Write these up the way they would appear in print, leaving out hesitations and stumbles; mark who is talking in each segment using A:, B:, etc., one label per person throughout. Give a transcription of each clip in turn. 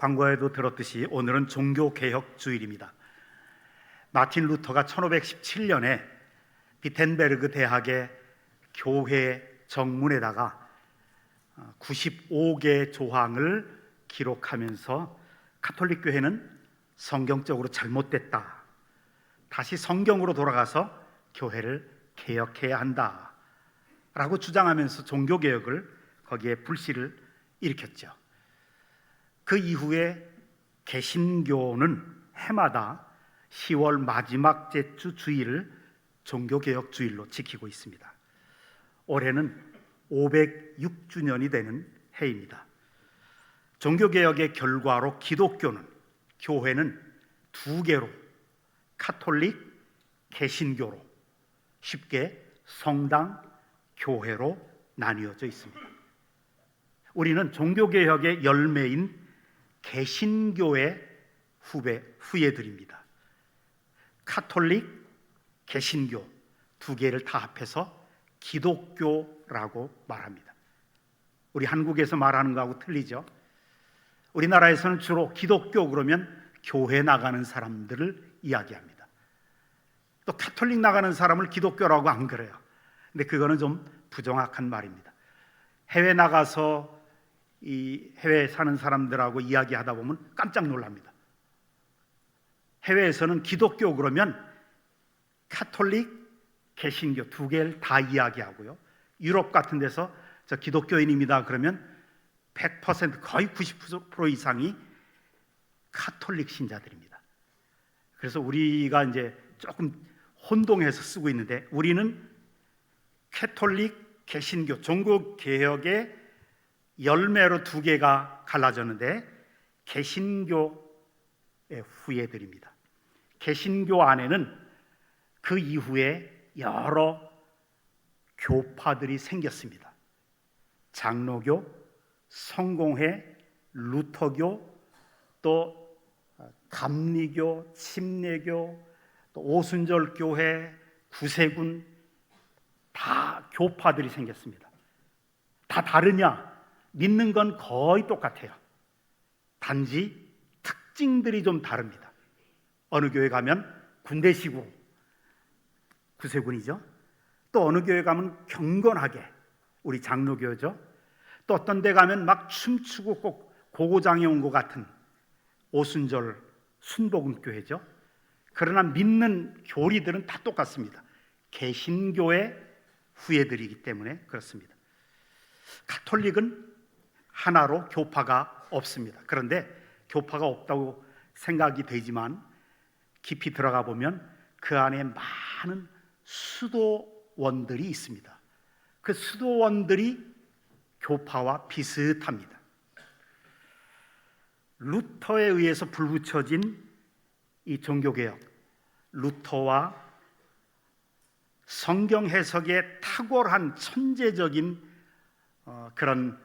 A: 광고에도 들었듯이 오늘은 종교개혁 주일입니다. 마틴 루터가 1517년에 비텐베르그 대학의 교회 정문에다가 95개 조항을 기록하면서 가톨릭 교회는 성경적으로 잘못됐다, 다시 성경으로 돌아가서 교회를 개혁해야 한다 라고 주장하면서 종교개혁을 거기에 불씨를 일으켰죠. 그 이후에 개신교는 해마다 10월 마지막 주 주일을 종교개혁 주일로 지키고 있습니다. 올해는 506주년이 되는 해입니다. 종교개혁의 결과로 기독교는, 교회는 두 개로, 카톨릭, 개신교로, 쉽게 성당, 교회로 나뉘어져 있습니다. 우리는 종교개혁의 열매인 개신교의 후예들입니다. 카톨릭, 개신교 두 개를 다 합해서 기독교라고 말합니다. 우리 한국에서 말하는 거하고 틀리죠. 우리나라에서는 주로 기독교 그러면 교회 나가는 사람들을 이야기합니다. 또 카톨릭 나가는 사람을 기독교라고 안 그래요. 근데 그거는 좀 부정확한 말입니다. 해외 나가서 이 해외에 사는 사람들하고 이야기하다 보면 깜짝 놀랍니다. 해외에서는 기독교 그러면 카톨릭, 개신교 두 개를 다 이야기하고요. 유럽 같은 데서 저 기독교인입니다 그러면 100% 거의 90% 이상이 카톨릭 신자들입니다. 그래서 우리가 이제 조금 혼동해서 쓰고 있는데, 우리는 카톨릭, 개신교, 종교개혁의 열매로 두 개가 갈라졌는데 개신교의 후예들입니다. 개신교 안에는 그 이후에 여러 교파들이 생겼습니다. 장로교, 성공회, 루터교, 또 감리교, 침례교, 또 오순절교회, 구세군, 다 교파들이 생겼습니다. 다 다르냐? 믿는 건 거의 똑같아요. 단지 특징들이 좀 다릅니다. 어느 교회 가면 군대시고 구세군이죠. 또 어느 교회 가면 경건하게 우리 장로교죠. 또 어떤 데 가면 막 춤추고 꼭 고고장에 온 것 같은 오순절 순복음교회죠. 그러나 믿는 교리들은 다 똑같습니다. 개신교의 후예들이기 때문에 그렇습니다. 가톨릭은 하나로 교파가 없습니다. 그런데 교파가 없다고 생각이 되지만 깊이 들어가 보면 그 안에 많은 수도원들이 있습니다. 그 수도원들이 교파와 비슷합니다. 루터에 의해서 불붙여진 이 종교개혁, 루터와 성경 해석에 탁월한 천재적인 그런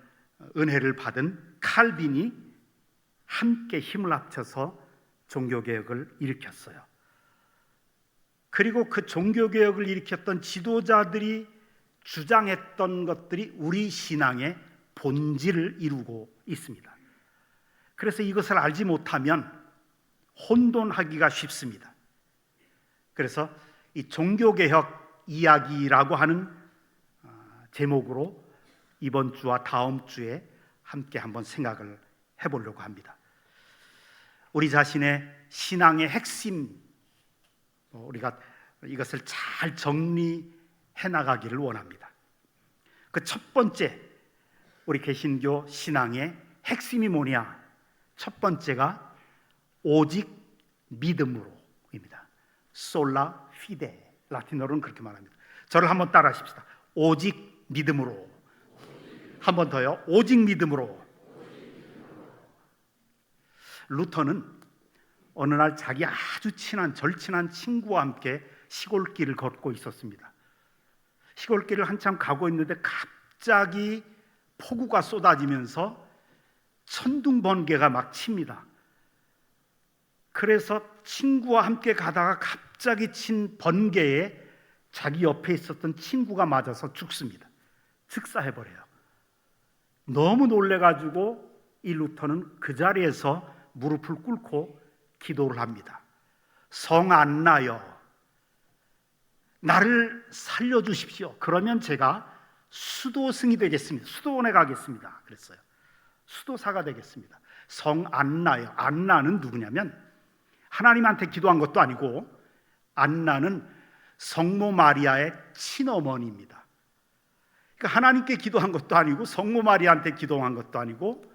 A: 은혜를 받은 칼빈이 함께 힘을 합쳐서 종교개혁을 일으켰어요. 그리고 그 종교개혁을 일으켰던 지도자들이 주장했던 것들이 우리 신앙의 본질을 이루고 있습니다. 그래서 이것을 알지 못하면 혼돈하기가 쉽습니다. 그래서 이 종교개혁 이야기라고 하는 제목으로 이번 주와 다음 주에 함께 한번 생각을 해보려고 합니다. 우리 자신의 신앙의 핵심, 우리가 이것을 잘 정리해 나가기를 원합니다. 그 첫 번째, 우리 개신교 신앙의 핵심이 뭐냐? 첫 번째가 오직 믿음으로입니다. 솔라 피데, 라틴어로는 그렇게 말합니다. 저를 한번 따라 하십시다. 오직 믿음으로. 한 번 더요. 오직 믿음으로. 루터는 어느 날 자기 아주 친한, 절친한 친구와 함께 시골길을 걷고 있었습니다. 시골길을 한참 가고 있는데 갑자기 폭우가 쏟아지면서 천둥 번개가 막 칩니다. 그래서 친구와 함께 가다가 갑자기 친 번개에 자기 옆에 있었던 친구가 맞아서 죽습니다. 즉사해버려요. 너무 놀래가지고 이 루터는 그 자리에서 무릎을 꿇고 기도를 합니다. 성 안나여, 나를 살려주십시오. 그러면 제가 수도승이 되겠습니다. 수도원에 가겠습니다. 그랬어요. 수도사가 되겠습니다. 성 안나여. 안나는 누구냐면 하나님한테 기도한 것도 아니고, 안나는 성모 마리아의 친어머니입니다. 그러니까 하나님께 기도한 것도 아니고, 성모 마리아한테 기도한 것도 아니고,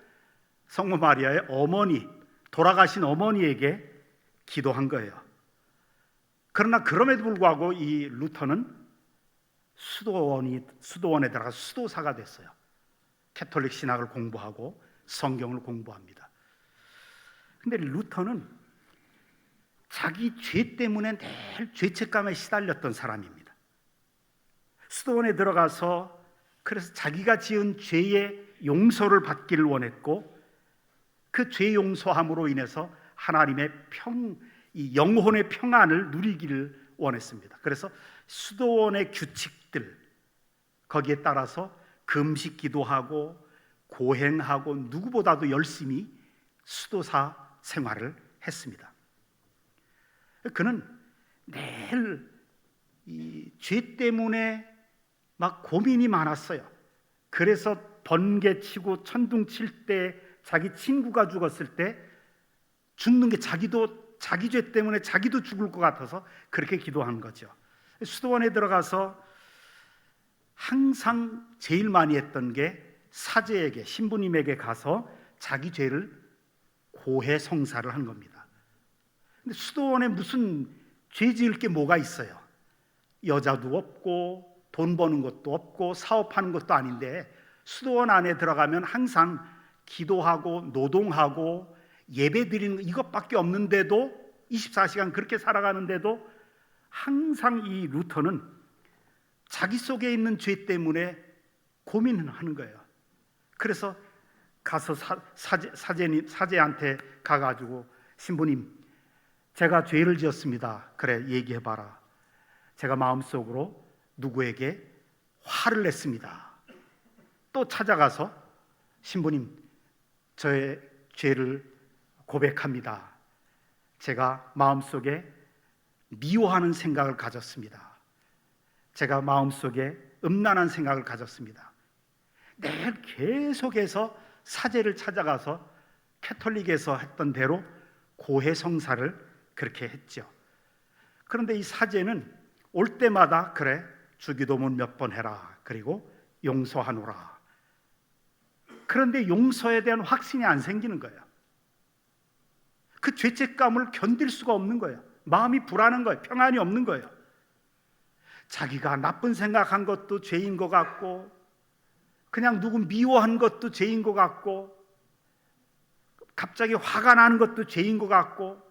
A: 성모 마리아의 어머니, 돌아가신 어머니에게 기도한 거예요. 그러나 그럼에도 불구하고 이 루터는 수도원에 들어가서 수도사가 됐어요. 캐톨릭 신학을 공부하고 성경을 공부합니다. 근데 루터는 자기 죄 때문에 늘 죄책감에 시달렸던 사람입니다. 수도원에 들어가서 그래서 자기가 지은 죄의 용서를 받기를 원했고, 그 죄 용서함으로 인해서 하나님의 이 영혼의 평안을 누리기를 원했습니다. 그래서 수도원의 규칙들, 거기에 따라서 금식 기도하고 고행하고 누구보다도 열심히 수도사 생활을 했습니다. 그는 늘 이 죄 때문에 막 고민이 많았어요. 그래서 번개치고 천둥 칠 때, 자기 친구가 죽었을 때 죽는 게 자기 죄 때문에 자기도 죽을 것 같아서 그렇게 기도하는 거죠. 수도원에 들어가서 항상 제일 많이 했던 게 사제에게, 신부님에게 가서 자기 죄를 고해 성사를 한 겁니다. 근데 수도원에 무슨 죄 지을 게 뭐가 있어요? 여자도 없고 돈 버는 것도 없고 사업하는 것도 아닌데, 수도원 안에 들어가면 항상 기도하고 노동하고 예배 드리는 이것밖에 없는데도, 24시간 그렇게 살아가는데도 항상 이 루터는 자기 속에 있는 죄 때문에 고민을 하는 거예요. 그래서 가서 사제한테 가가지고, 신부님, 제가 죄를 지었습니다. 그래, 얘기해봐라. 제가 마음속으로 누구에게 화를 냈습니다. 또 찾아가서, 신부님, 저의 죄를 고백합니다. 제가 마음속에 미워하는 생각을 가졌습니다. 제가 마음속에 음란한 생각을 가졌습니다. 늘 계속해서 사제를 찾아가서 캐톨릭에서 했던 대로 고해 성사를 그렇게 했죠. 그런데 이 사제는 올 때마다, 그래, 주기도문 몇 번 해라, 그리고 용서하노라. 그런데 용서에 대한 확신이 안 생기는 거예요. 그 죄책감을 견딜 수가 없는 거예요. 마음이 불안한 거예요. 평안이 없는 거예요. 자기가 나쁜 생각한 것도 죄인 것 같고, 그냥 누구 미워한 것도 죄인 것 같고, 갑자기 화가 나는 것도 죄인 것 같고,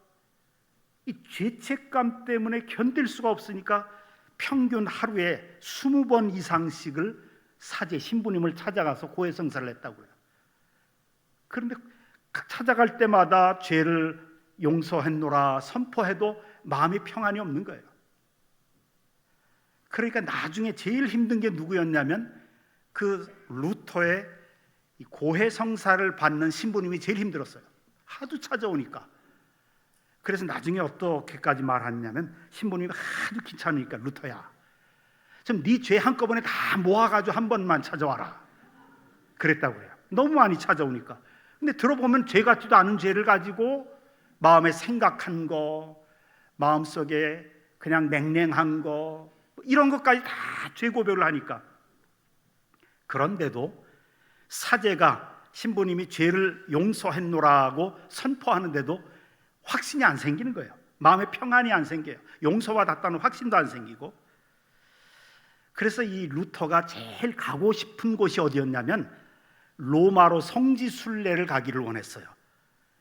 A: 이 죄책감 때문에 견딜 수가 없으니까 평균 하루에 20번 이상씩을 사제, 신부님을 찾아가서 고해성사를 했다고요. 그런데 찾아갈 때마다 죄를 용서했노라 선포해도 마음이 평안이 없는 거예요. 그러니까 나중에 제일 힘든 게 누구였냐면, 그 루터의 고해성사를 받는 신부님이 제일 힘들었어요. 하도 찾아오니까. 그래서 나중에 어떻게까지 말하냐면, 신부님이 하도 귀찮으니까, 루터야, 좀 네 죄 한꺼번에 다 모아가지고 한 번만 찾아와라, 그랬다고요. 너무 많이 찾아오니까. 근데 들어보면 죄 같지도 않은 죄를 가지고 마음에 생각한 거, 마음속에 그냥 냉랭한 거, 이런 것까지 다 죄 고백을 하니까. 그런데도 사제가, 신부님이 죄를 용서했노라고 선포하는데도 확신이 안 생기는 거예요. 마음에 평안이 안 생겨요. 용서받았다는 확신도 안 생기고. 그래서 이 루터가 제일 가고 싶은 곳이 어디였냐면, 로마로 성지순례를 가기를 원했어요.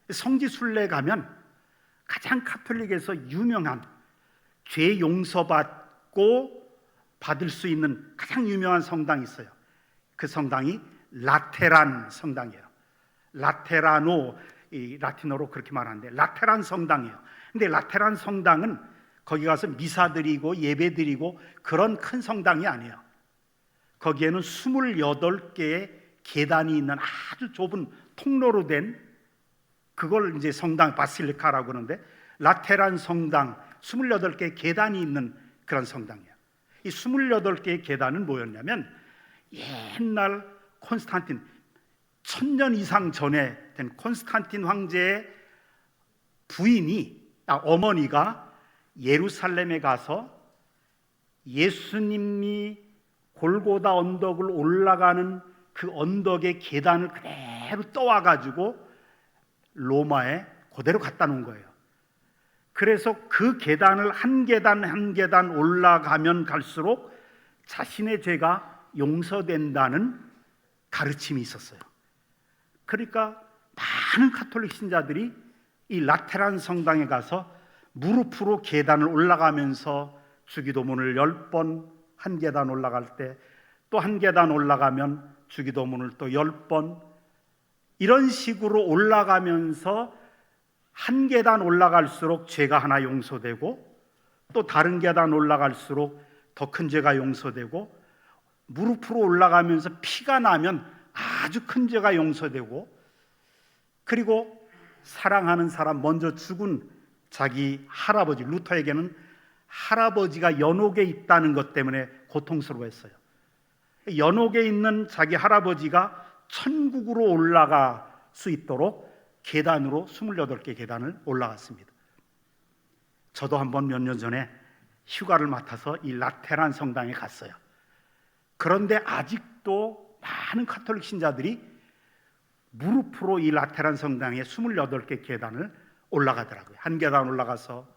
A: 성지순례 가면 가장 카톨릭에서 유명한, 죄 용서받고 받을 수 있는 가장 유명한 성당이 있어요. 그 성당이 라테란 성당이에요. 라테라노, 이 라틴어로 그렇게 말하는데 라테란 성당이에요. 근데 라테란 성당은 거기 가서 미사 드리고 예배 드리고 그런 큰 성당이 아니에요. 거기에는 28개의 계단이 있는 아주 좁은 통로로 된, 그걸 이제 성당 바실리카라고 그러는데, 라테란 성당 28개의 계단이 있는 그런 성당이에요. 이 28개의 계단은 뭐였냐면, 옛날 콘스탄틴 1000년 이상 전에 된 콘스탄틴 황제의 어머니가 예루살렘에 가서 예수님이 골고다 언덕을 올라가는 그 언덕의 계단을 그대로 떠와가지고 로마에 그대로 갖다 놓은 거예요. 그래서 그 계단을 한 계단 한 계단 올라가면 갈수록 자신의 죄가 용서된다는 가르침이 있었어요. 그러니까 많은 가톨릭 신자들이 이 라테란 성당에 가서 무릎으로 계단을 올라가면서 주기도문을 10번, 한 계단 올라갈 때 또 한 계단 올라가면 주기도문을 또 10번, 이런 식으로 올라가면서 한 계단 올라갈수록 죄가 하나 용서되고, 또 다른 계단 올라갈수록 더 큰 죄가 용서되고, 무릎으로 올라가면서 피가 나면 아주 큰 죄가 용서되고, 그리고 사랑하는 사람, 먼저 죽은 자기 할아버지, 루터에게는 할아버지가 연옥에 있다는 것 때문에 고통스러워했어요. 연옥에 있는 자기 할아버지가 천국으로 올라갈 수 있도록 계단으로 28개 계단을 올라갔습니다. 저도 한번 몇 년 전에 휴가를 맡아서 이 라테란 성당에 갔어요. 그런데 아직도 많은 가톨릭 신자들이 무릎으로 이 라테란 성당의 28개 계단을 올라가더라고요. 한 계단 올라가서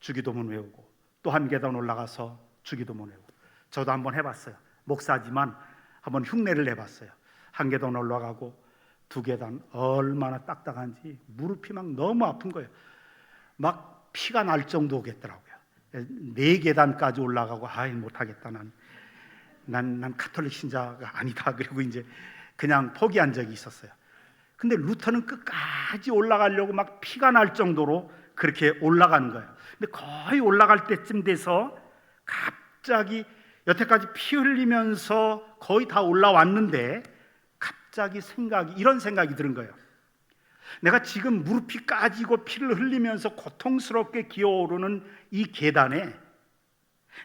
A: 주기도문 외우고, 또 한 계단 올라가서 주기도문 외우고. 저도 한번 해봤어요. 목사지만 한번 흉내를 내봤어요. 한 계단 올라가고 두 계단, 얼마나 딱딱한지 무릎이 막 너무 아픈 거예요. 막 피가 날 정도겠더라고요. 4계단까지 올라가고, 아이 못하겠다, 난 가톨릭 신자가 아니다. 그리고 이제 그냥 포기한 적이 있었어요. 근데 루터는 끝까지 올라가려고 막 피가 날 정도로 그렇게 올라가는 거예요. 근데 거의 올라갈 때쯤 돼서 갑자기, 여태까지 피 흘리면서 거의 다 올라왔는데 갑자기 이런 생각이 드는 거예요. 내가 지금 무릎이 까지고 피를 흘리면서 고통스럽게 기어오르는 이 계단에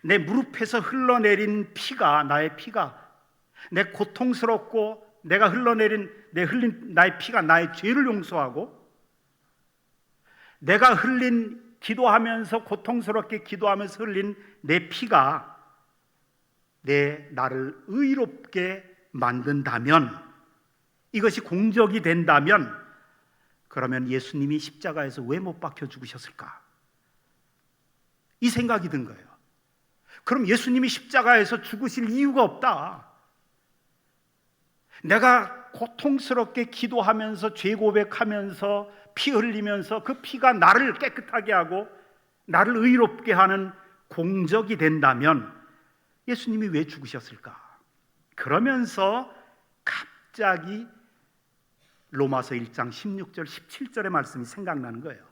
A: 내 무릎에서 흘러내린 피가, 나의 피가, 내 고통스럽고 내가 흘린 나의 피가 나의 죄를 용서하고, 내가 기도하면서 고통스럽게 기도하면서 흘린 내 피가 나를 의롭게 만든다면, 이것이 공적이 된다면, 그러면 예수님이 십자가에서 왜 못 박혀 죽으셨을까? 이 생각이 든 거예요. 그럼 예수님이 십자가에서 죽으실 이유가 없다. 내가 고통스럽게 기도하면서 죄 고백하면서 피 흘리면서 그 피가 나를 깨끗하게 하고 나를 의롭게 하는 공적이 된다면 예수님이 왜 죽으셨을까? 그러면서 갑자기 로마서 1장 16절 17절의 말씀이 생각나는 거예요.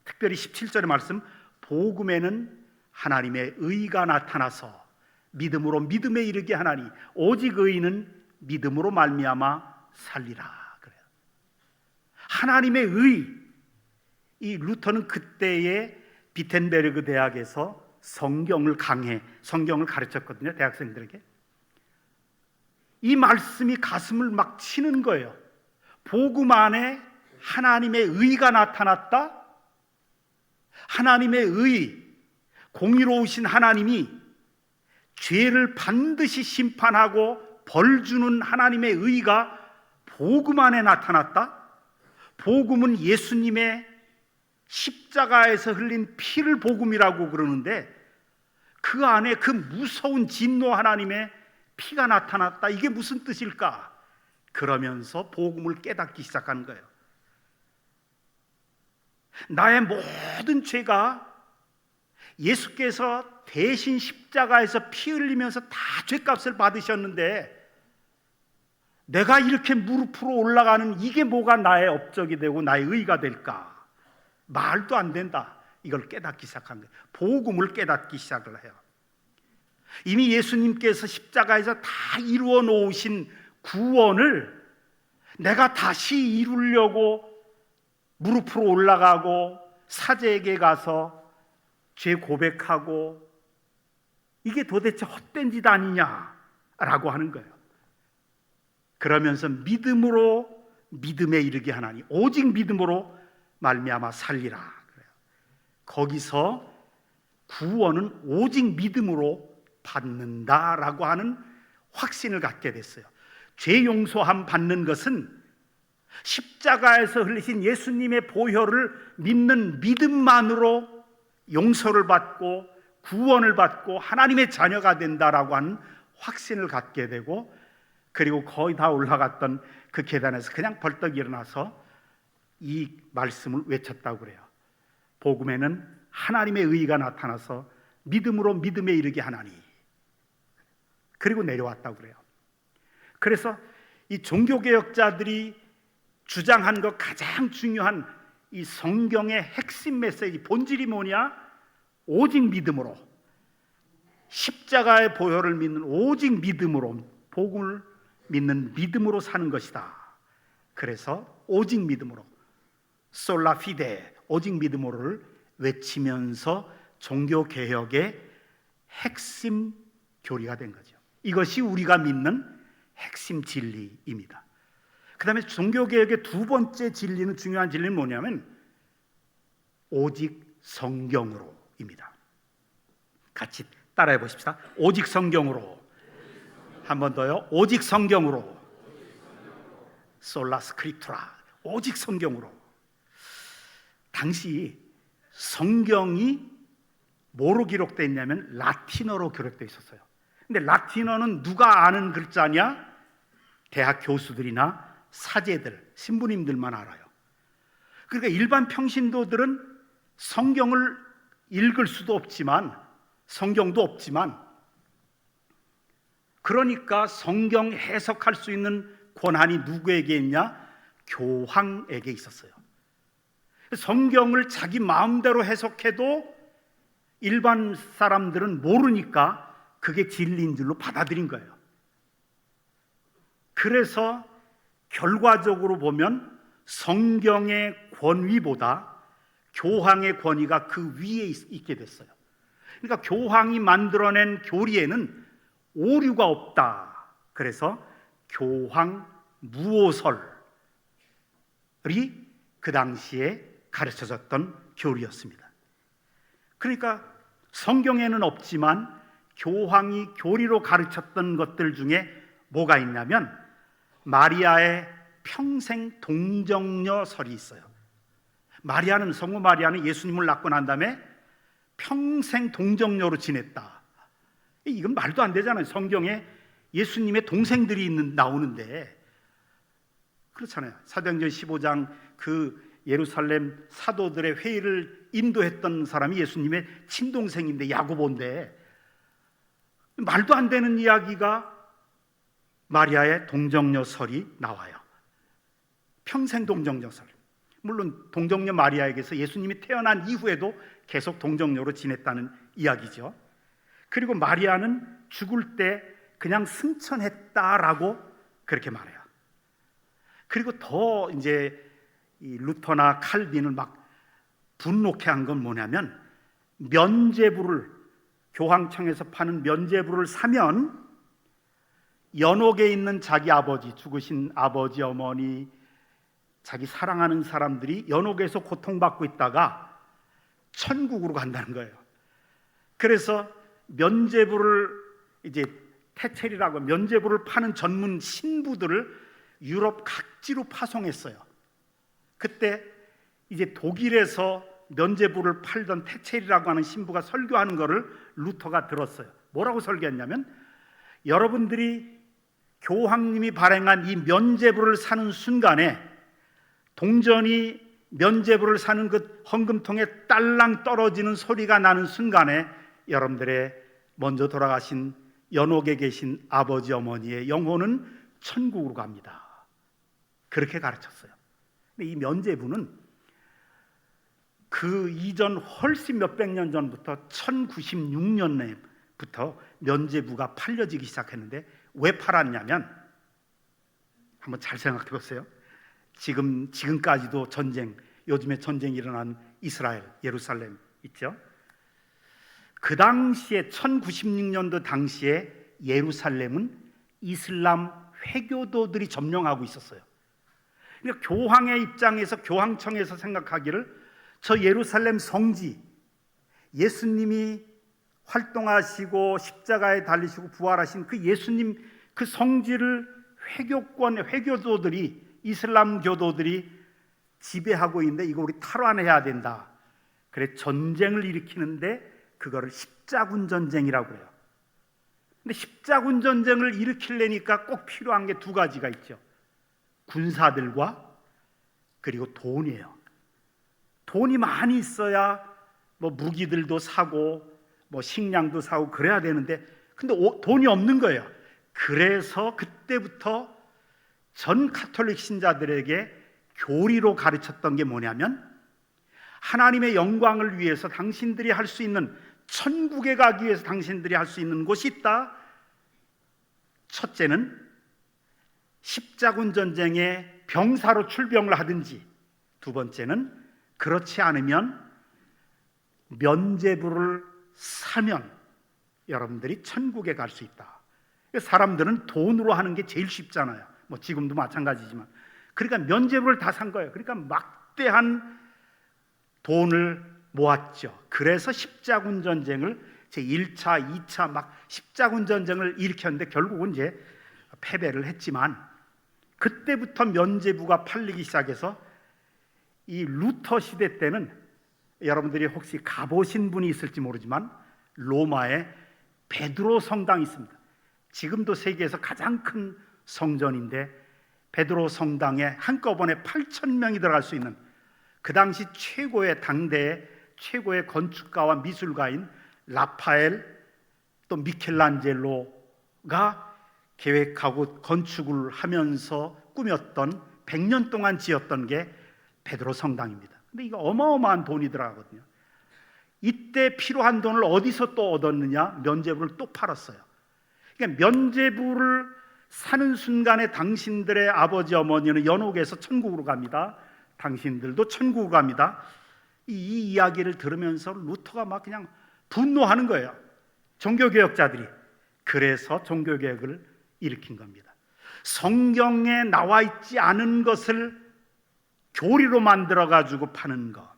A: 특별히 17절의 말씀, 복음에는 하나님의 의가 나타나서 믿음으로 믿음에 이르게 하나니 오직 의인은 믿음으로 말미암아 살리라 그래요. 하나님의 의. 이 루터는 그때의 비텐베르그 대학에서 성경을 가르쳤거든요, 대학생들에게. 이 말씀이 가슴을 막 치는 거예요. 복음 안에 하나님의 의가 나타났다. 하나님의 의, 공의로우신 하나님이 죄를 반드시 심판하고 벌 주는 하나님의 의가 복음 안에 나타났다. 복음은 예수님의 십자가에서 흘린 피를 복음이라고 그러는데, 그 안에 그 무서운 진노 하나님의 피가 나타났다. 이게 무슨 뜻일까? 그러면서 복음을 깨닫기 시작하는 거예요. 나의 모든 죄가 예수께서 대신 십자가에서 피 흘리면서 다 죄값을 받으셨는데, 내가 이렇게 무릎으로 올라가는 이게 뭐가 나의 업적이 되고 나의 의가 될까? 말도 안 된다. 이걸 깨닫기 시작한 거예요. 복음을 깨닫기 시작을 해요. 이미 예수님께서 십자가에서 다 이루어 놓으신 구원을 내가 다시 이루려고 무릎으로 올라가고 사제에게 가서 죄 고백하고 이게 도대체 헛된 짓 아니냐라고 하는 거예요. 그러면서 믿음으로 믿음에 이르게 하나니 오직 믿음으로 말미암아 살리라 그래요. 거기서 구원은 오직 믿음으로 받는다라고 하는 확신을 갖게 됐어요. 죄 용서함 받는 것은 십자가에서 흘리신 예수님의 보혈을 믿는 믿음만으로 용서를 받고 구원을 받고 하나님의 자녀가 된다라고 하는 확신을 갖게 되고, 그리고 거의 다 올라갔던 그 계단에서 그냥 벌떡 일어나서 이 말씀을 외쳤다고 그래요. 복음에는 하나님의 의가 나타나서 믿음으로 믿음에 이르게 하나니, 그리고 내려왔다고 그래요. 그래서 이 종교개혁자들이 주장한 것 가장 중요한 이 성경의 핵심 메시지 본질이 뭐냐? 오직 믿음으로, 십자가의 보혈을 믿는 오직 믿음으로, 복음을 믿는 믿음으로 사는 것이다. 그래서 오직 믿음으로, 솔라 피데, 오직 믿음으로를 외치면서 종교개혁의 핵심 교리가 된 거죠. 이것이 우리가 믿는 핵심 진리입니다. 그 다음에 종교개혁의 두 번째 진리는, 중요한 진리는 뭐냐면 오직 성경으로입니다. 같이 따라해 보십시다. 오직 성경으로. 한 번 더요. 오직 성경으로. 솔라 스크립투라. 오직 성경으로. 당시 성경이 뭐로 기록되어 있냐면 라틴어로 기록되어 있었어요. 근데 라틴어는 누가 아는 글자냐? 대학 교수들이나 사제들, 신부님들만 알아요. 그러니까 일반 평신도들은 성경을 읽을 수도 없지만, 성경도 없지만, 그러니까 성경 해석할 수 있는 권한이 누구에게 있냐? 교황에게 있었어요. 성경을 자기 마음대로 해석해도 일반 사람들은 모르니까 그게 진리인 줄로 받아들인 거예요. 그래서 결과적으로 보면 성경의 권위보다 교황의 권위가 그 위에 있게 됐어요. 그러니까 교황이 만들어낸 교리에는 오류가 없다. 그래서 교황 무오설이 그 당시에 가르쳐졌던 교리였습니다. 그러니까 성경에는 없지만 교황이 교리로 가르쳤던 것들 중에 뭐가 있냐면 마리아의 평생 동정녀설이 있어요. 마리아는, 성모 마리아는 예수님을 낳고 난 다음에 평생 동정녀로 지냈다. 이건 말도 안 되잖아요. 성경에 예수님의 동생들이 나오는데. 그렇잖아요. 사도행전 15장 그 예루살렘 사도들의 회의를 인도했던 사람이 예수님의 친동생인데, 야고보인데, 말도 안 되는 이야기가 마리아의 동정녀설이 나와요. 평생 동정녀설. 물론 동정녀 마리아에게서 예수님이 태어난 이후에도 계속 동정녀로 지냈다는 이야기죠. 그리고 마리아는 죽을 때 그냥 승천했다라고 그렇게 말해요. 그리고 더 이제 이 루터나 칼빈을 막 분노케 한 건 뭐냐면, 면죄부를, 교황청에서 파는 면죄부를 사면 연옥에 있는 자기 아버지, 죽으신 아버지, 어머니, 자기 사랑하는 사람들이 연옥에서 고통받고 있다가 천국으로 간다는 거예요. 그래서 면죄부를, 이제 테첼이라고 면죄부를 파는 전문 신부들을 유럽 각지로 파송했어요. 그때 이제 독일에서 면죄부를 팔던 테첼이라고 하는 신부가 설교하는 거를 루터가 들었어요. 뭐라고 설교했냐면, 여러분들이 교황님이 발행한 이 면죄부를 사는 순간에 동전이 면죄부를 사는 그 헌금통에 딸랑 떨어지는 소리가 나는 순간에 여러분들의 먼저 돌아가신 연옥에 계신 아버지 어머니의 영혼은 천국으로 갑니다. 그렇게 가르쳤어요. 근데 이 면죄부는 그 이전 훨씬 몇백 년 전부터 1096년부터 면죄부가 팔려지기 시작했는데, 왜 팔았냐면 한번 잘 생각해 보세요. 지금까지도 요즘에 전쟁이 일어난 이스라엘, 예루살렘 있죠. 그 당시에 1096년도 당시에 예루살렘은 이슬람 회교도들이 점령하고 있었어요. 그러니까 교황의 입장에서, 교황청에서 생각하기를 저 예루살렘 성지, 예수님이 활동하시고 십자가에 달리시고 부활하신 그 예수님 그 성지를 회교도들이, 이슬람 교도들이 지배하고 있는데 이거 우리 탈환해야 된다. 그래 전쟁을 일으키는데 그거를 십자군 전쟁이라고 해요. 근데 십자군 전쟁을 일으키려니까 꼭 필요한 게 두 가지가 있죠. 군사들과 그리고 돈이에요. 돈이 많이 있어야 뭐 무기들도 사고 뭐 식량도 사고 그래야 되는데 근데 돈이 없는 거예요. 그래서 그때부터 전 가톨릭 신자들에게 교리로 가르쳤던 게 뭐냐면 하나님의 영광을 위해서 당신들이 할 수 있는, 천국에 가기 위해서 당신들이 할 수 있는 곳이 있다. 첫째는 십자군 전쟁에 병사로 출병을 하든지, 두 번째는 그렇지 않으면 면죄부를 사면 여러분들이 천국에 갈 수 있다. 사람들은 돈으로 하는 게 제일 쉽잖아요. 뭐 지금도 마찬가지지만. 그러니까 면죄부를 다 산 거예요. 그러니까 막대한 돈을 모았죠. 그래서 십자군 전쟁을 제1차, 2차 막 십자군 전쟁을 일으켰는데 결국은 이제 패배를 했지만, 그때부터 면죄부가 팔리기 시작해서 이 루터 시대 때는 여러분들이 혹시 가보신 분이 있을지 모르지만 로마에 베드로 성당이 있습니다. 지금도 세계에서 가장 큰 성전인데 베드로 성당에 한꺼번에 8,000명이 들어갈 수 있는, 그 당시 당대의 최고의 건축가와 미술가인 라파엘 또 미켈란젤로가 계획하고 건축을 하면서 꾸몄던 100년 동안 지었던 게 베드로 성당입니다. 근데 이거 어마어마한 돈이 들어가거든요. 이때 필요한 돈을 어디서 또 얻었느냐? 면죄부를 또 팔았어요. 그러니까 면죄부를 사는 순간에 당신들의 아버지 어머니는 연옥에서 천국으로 갑니다. 당신들도 천국으로 갑니다. 이 이야기를 들으면서 루터가 막 그냥 분노하는 거예요. 종교개혁자들이. 그래서 종교개혁을 일으킨 겁니다. 성경에 나와 있지 않은 것을 교리로 만들어 가지고 파는 것.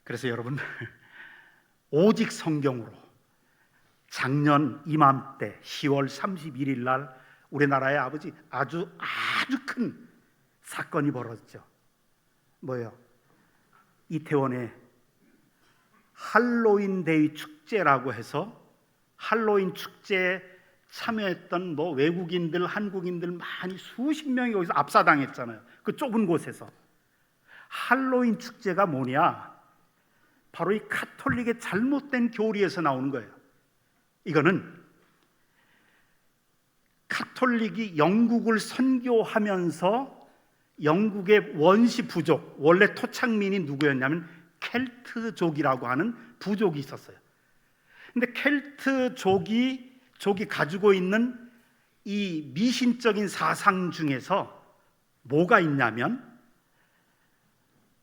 A: 그래서 여러분 오직 성경으로 작년 이맘때 10월 31일 날 우리나라의 아주 큰 사건이 벌어졌죠. 뭐예요? 이태원에 할로윈 데이 축제라고 해서 할로윈 축제에 참여했던 뭐 외국인들, 한국인들 많이 수십 명이 거기서 압사당했잖아요. 그 좁은 곳에서. 할로윈 축제가 뭐냐? 바로 이 가톨릭의 잘못된 교리에서 나오는 거예요. 이거는 가톨릭이 영국을 선교하면서 영국의 원시 부족, 원래 토착민이 누구였냐면 켈트족이라고 하는 부족이 있었어요. 근데 켈트족이 가지고 있는 이 미신적인 사상 중에서 뭐가 있냐면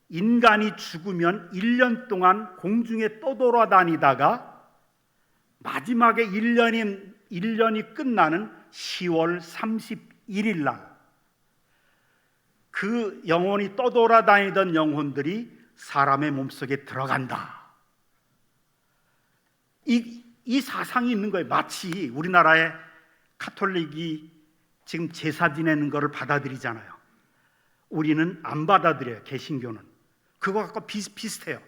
A: 인간이 죽으면 1년 동안 공중에 떠돌아다니다가 마지막에 1년이 끝나는 10월 31일 날 그 영혼이 떠돌아다니던 영혼들이 사람의 몸속에 들어간다. 이 사상이 있는 거예요. 마치 우리나라의 가톨릭이 지금 제사 지내는 거를 받아들이잖아요. 우리는 안 받아들여요. 개신교는. 그거 갖고 비슷해요.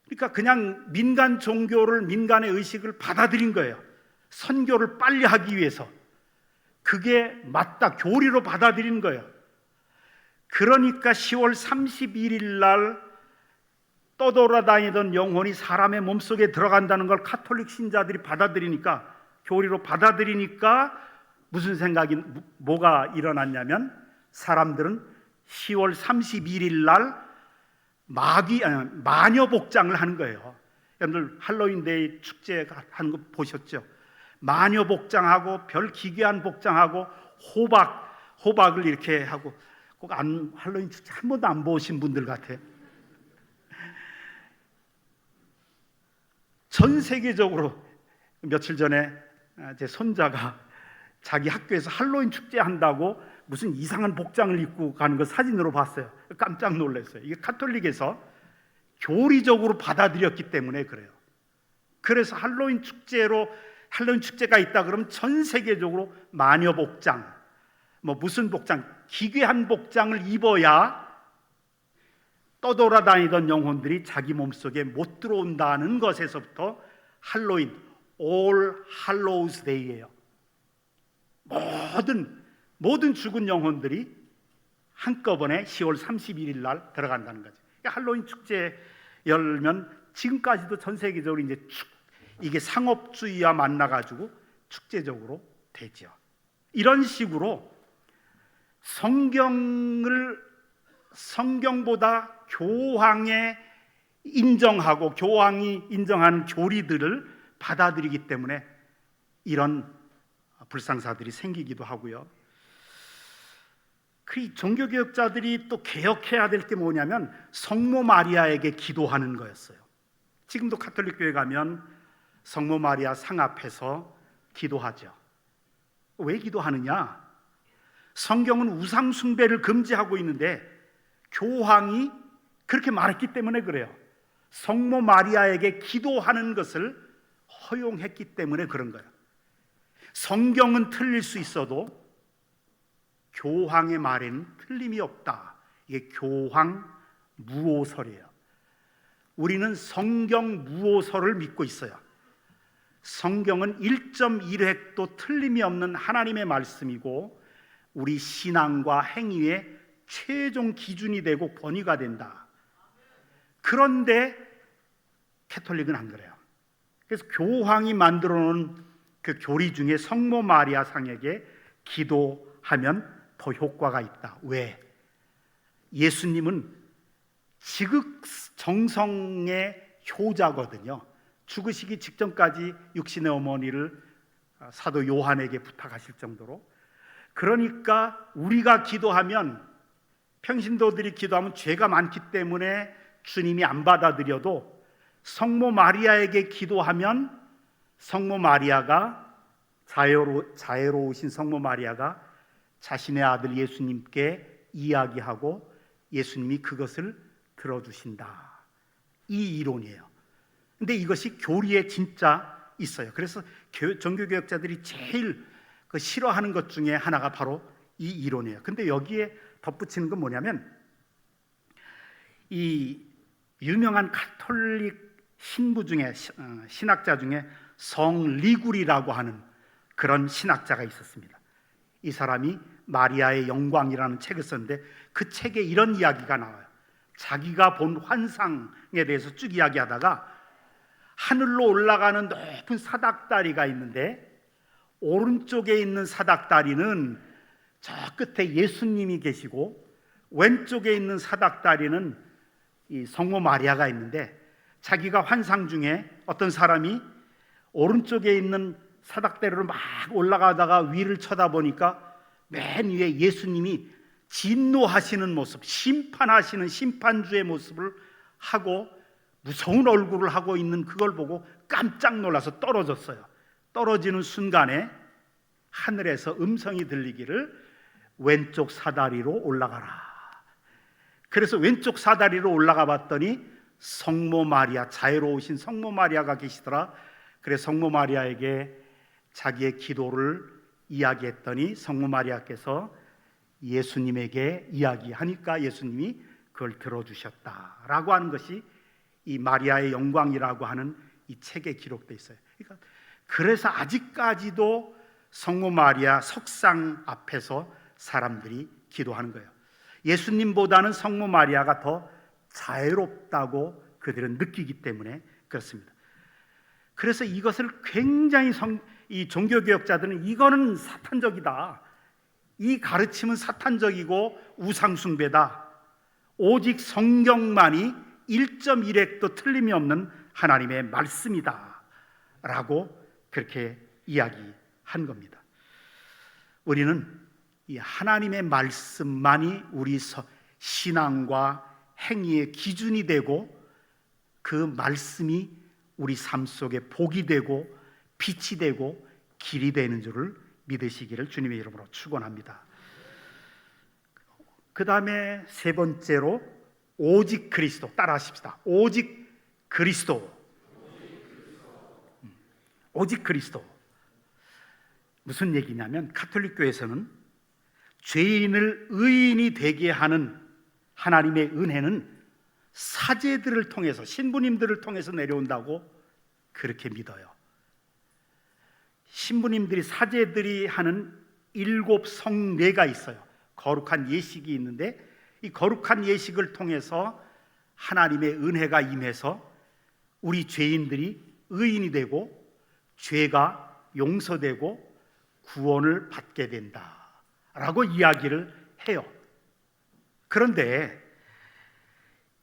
A: 그러니까 그냥 민간 종교를, 민간의 의식을 받아들인 거예요. 선교를 빨리 하기 위해서. 그게 맞다, 교리로 받아들인 거예요. 그러니까 10월 31일 날 떠돌아다니던 영혼이 사람의 몸속에 들어간다는 걸 가톨릭 신자들이 받아들이니까, 교리로 받아들이니까 무슨 생각이, 뭐가 일어났냐면 사람들은 10월 31일 날 마녀 복장을 하는 거예요. 여러분들 할로윈 데이 축제 하는 거 보셨죠? 마녀 복장하고 별 기괴한 복장하고 호박을 이렇게 하고 꼭 할로윈 축제 한 번도 안 보신 분들 같아. 전 세계적으로 며칠 전에 제 손자가 자기 학교에서 할로윈 축제 한다고 무슨 이상한 복장을 입고 가는 걸 사진으로 봤어요. 깜짝 놀랐어요. 이게 가톨릭에서 교리적으로 받아들였기 때문에 그래요. 그래서 할로윈 축제가 있다 그러면 전 세계적으로 마녀 복장, 무슨 복장, 기괴한 복장을 입어야 떠돌아다니던 영혼들이 자기 몸속에 못 들어온다는 것에서부터 할로윈, All Hallows Day예요. 모든 죽은 영혼들이 한꺼번에 10월 31일 날 들어간다는 거죠. 할로윈 축제 열면 지금까지도 전 세계적으로 이게 상업주의와 만나가지고 축제적으로 되죠. 이런 식으로 성경보다 교황이 인정하는 교리들을 받아들이기 때문에 이런 불상사들이 생기기도 하고요. 그 종교개혁자들이 또 개혁해야 될 게 뭐냐면 성모 마리아에게 기도하는 거였어요. 지금도 가톨릭 교회 가면 성모 마리아 상 앞에서 기도하죠. 왜 기도하느냐? 성경은 우상 숭배를 금지하고 있는데 교황이 그렇게 말했기 때문에 그래요. 성모 마리아에게 기도하는 것을 허용했기 때문에 그런 거예요. 성경은 틀릴 수 있어도 교황의 말에는 틀림이 없다. 이게 교황 무오설이에요. 우리는 성경 무오설을 믿고 있어요. 성경은 1.1획도 틀림이 없는 하나님의 말씀이고 우리 신앙과 행위의 최종 기준이 되고 권위가 된다. 그런데 가톨릭은 안 그래요. 그래서 교황이 만들어 놓은 그 교리 중에 성모 마리아 상에게 기도하면 더 효과가 있다. 왜? 예수님은 지극정성의 효자거든요. 죽으시기 직전까지 육신의 어머니를 사도 요한에게 부탁하실 정도로. 그러니까 우리가 기도하면, 평신도들이 기도하면 죄가 많기 때문에 주님이 안 받아들여도 성모 마리아에게 기도하면 성모 마리아가 자애로우신 성모 마리아가 자신의 아들 예수님께 이야기하고 예수님이 그것을 들어주신다. 이 이론이에요. 근데 이것이 교리에 진짜 있어요. 그래서 종교개혁자들이 제일 싫어하는 것 중에 하나가 바로 이 이론이에요. 근데 여기에 덧붙이는 건 뭐냐면 이 유명한 가톨릭 신부 중에 신학자 중에 성 리구리라고 하는 그런 신학자가 있었습니다. 이 사람이 마리아의 영광이라는 책을 썼는데 그 책에 이런 이야기가 나와요. 자기가 본 환상에 대해서 쭉 이야기하다가 하늘로 올라가는 높은 사닥다리가 있는데 오른쪽에 있는 사닥다리는 저 끝에 예수님이 계시고 왼쪽에 있는 사닥다리는 이 성모 마리아가 있는데 자기가 환상 중에 어떤 사람이 오른쪽에 있는 사닥다리로 막 올라가다가 위를 쳐다보니까 맨 위에 예수님이 진노하시는 모습, 심판하시는 심판주의 모습을 하고 무서운 얼굴을 하고 있는 그걸 보고 깜짝 놀라서 떨어졌어요. 떨어지는 순간에 하늘에서 음성이 들리기를 왼쪽 사다리로 올라가라. 그래서 왼쪽 사다리로 올라가 봤더니 성모 마리아, 자애로우신 성모 마리아가 계시더라. 그래서 성모 마리아에게 자기의 기도를 이야기했더니 성모 마리아께서 예수님에게 이야기하니까 예수님이 그걸 들어주셨다라고 하는 것이 이 마리아의 영광이라고 하는 이 책에 기록되어 있어요. 그러니까 그래서 아직까지도 성모 마리아 석상 앞에서 사람들이 기도하는 거예요. 예수님보다는 성모 마리아가 더 자애롭다고 그들은 느끼기 때문에 그렇습니다. 그래서 이것을 굉장히 이 종교개혁자들은 이거는 사탄적이다. 이 가르침은 사탄적이고 우상숭배다. 오직 성경만이 1.1획도 틀림이 없는 하나님의 말씀이다 라고 그렇게 이야기한 겁니다. 우리는 이 하나님의 말씀만이 우리 신앙과 행위의 기준이 되고 그 말씀이 우리 삶 속에 복이 되고 빛이 되고 길이 되는 줄을 믿으시기를 주님의 이름으로 축원합니다. 그 다음에 세 번째로 오직 그리스도, 따라하십시다. 오직 그리스도. 오직 그리스도. 무슨 얘기냐면 가톨릭 교회에서는 죄인을 의인이 되게 하는 하나님의 은혜는 사제들을 통해서, 신부님들을 통해서 내려온다고 그렇게 믿어요. 신부님들이, 사제들이 하는 7 성례가 있어요. 거룩한 예식이 있는데 이 거룩한 예식을 통해서 하나님의 은혜가 임해서 우리 죄인들이 의인이 되고 죄가 용서되고 구원을 받게 된다라고 이야기를 해요. 그런데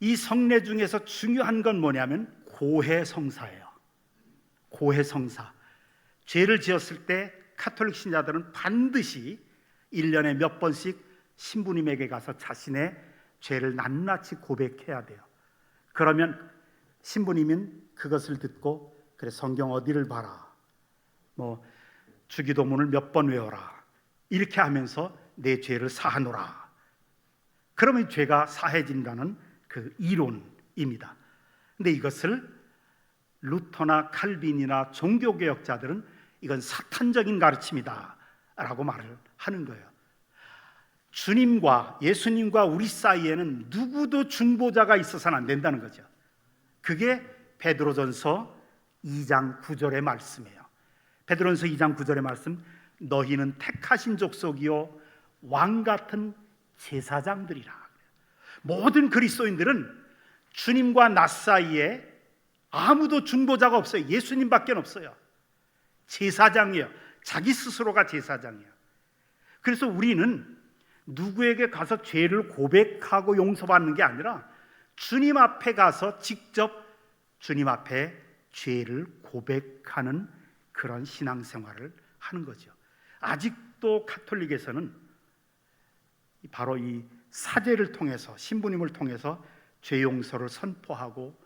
A: 이 성례 중에서 중요한 건 뭐냐면 고해성사예요. 고해성사. 죄를 지었을 때 가톨릭 신자들은 반드시 1년에 몇 번씩 신부님에게 가서 자신의 죄를 낱낱이 고백해야 돼요. 그러면 신부님은 그것을 듣고, 그래, 성경 어디를 봐라, 뭐 주기도문을 몇 번 외워라, 이렇게 하면서 내 죄를 사하노라. 그러면 죄가 사해진다는 그 이론입니다. 근데 이것을 루터나 칼빈이나 종교개혁자들은 이건 사탄적인 가르침이다 라고 말을 하는 거예요. 주님과, 예수님과 우리 사이에는 누구도 중보자가 있어서는 안 된다는 거죠. 그게 베드로전서 2장 9절의 말씀이에요. 베드로전서 2장 9절의 말씀, 너희는 택하신 족속이요 왕같은 제사장들이라. 모든 그리스도인들은 주님과 나 사이에 아무도 중보자가 없어요. 예수님밖에 없어요. 제사장이에요. 자기 스스로가 제사장이에요. 그래서 우리는 누구에게 가서 죄를 고백하고 용서받는 게 아니라 주님 앞에 가서 직접 주님 앞에 죄를 고백하는 그런 신앙생활을 하는 거죠. 아직도 가톨릭에서는 바로 이 사제를 통해서, 신부님을 통해서 죄 용서를 선포하고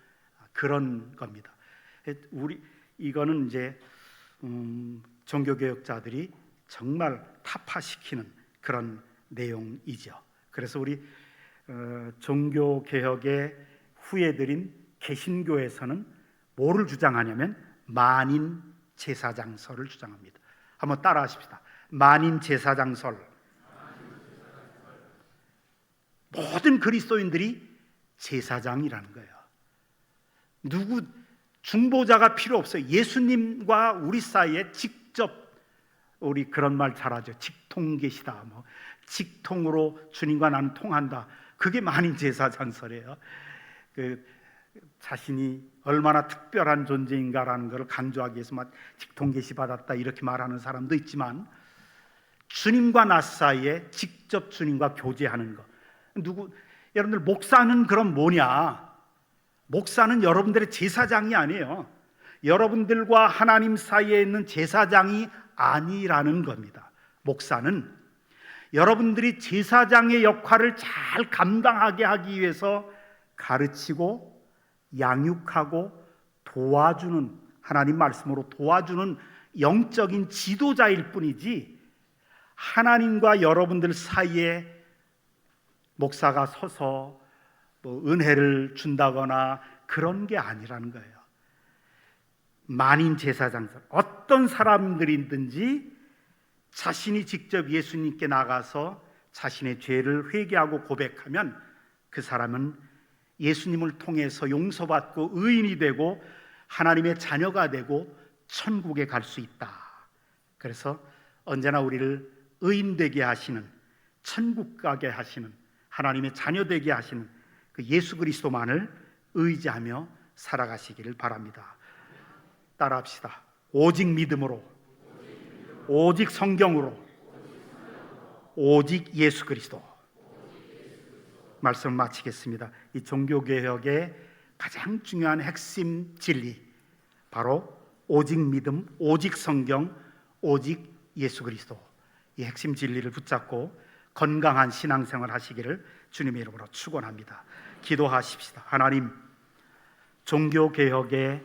A: 그런 겁니다. 이거는 이제 종교개혁자들이 정말 타파시키는 그런 내용이죠. 그래서 우리 종교개혁의 후예들인 개신교에서는 뭐를 주장하냐면 만인 제사장설을 주장합니다. 한번 따라하십시다. 만인 제사장설. 모든 그리스도인들이 제사장이라는 거예요. 누구 중보자가 필요 없어요. 예수님과 우리 사이에 직접, 우리 그런 말 잘하죠. 직통계시다. 뭐 직통으로 주님과 나는 통한다. 그게 만인 제사장설이에요. 자신이 얼마나 특별한 존재인가라는 것을 강조하기 위해서 막 직통계시 받았다 이렇게 말하는 사람도 있지만, 주님과 나 사이에 직접 주님과 교제하는 것. 여러분들 목사는 그럼 뭐냐? 목사는 여러분들의 제사장이 아니에요. 여러분들과 하나님 사이에 있는 제사장이 아니라는 겁니다. 목사는 여러분들이 제사장의 역할을 잘 감당하게 하기 위해서 가르치고 양육하고 도와주는, 하나님 말씀으로 도와주는 영적인 지도자일 뿐이지, 하나님과 여러분들 사이에 목사가 서서 뭐 은혜를 준다거나 그런 게 아니라는 거예요. 만인 제사장설, 어떤 사람들이든지 자신이 직접 예수님께 나가서 자신의 죄를 회개하고 고백하면 그 사람은 예수님을 통해서 용서받고 의인이 되고 하나님의 자녀가 되고 천국에 갈 수 있다. 그래서 언제나 우리를 의인 되게 하시는, 천국 가게 하시는, 하나님의 자녀 되게 하시는 그 예수 그리스도만을 의지하며 살아가시기를 바랍니다. 따라합시다. 오직 믿음으로, 오직 성경으로, 오직 예수 그리스도. 말씀을 마치겠습니다. 이 종교개혁의 가장 중요한 핵심 진리, 바로 오직 믿음, 오직 성경, 오직 예수 그리스도, 이 핵심 진리를 붙잡고 건강한 신앙생활 하시기를 주님의 이름으로 축원합니다. 기도하십시다. 하나님, 종교개혁의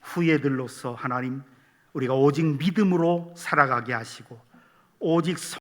A: 후예들로서 하나님, 우리가 오직 믿음으로 살아가게 하시고 오직